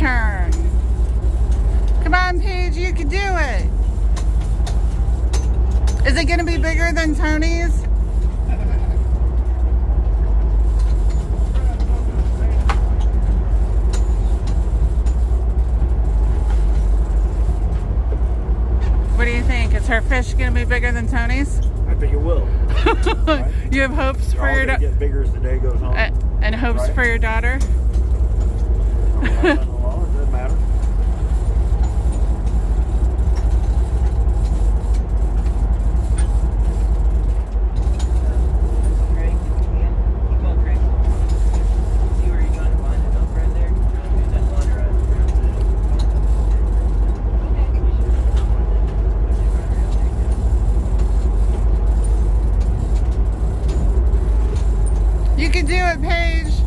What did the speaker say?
turn. Come on, Paige, you can do it. Is it going to be bigger than Tony's? What do you think? Is her fish going to be bigger than Tony's? I think it will. Right? You have hopes for your daughter? Get bigger as the day goes on. And hopes for your daughter? It doesn't matter. You can do it, Paige.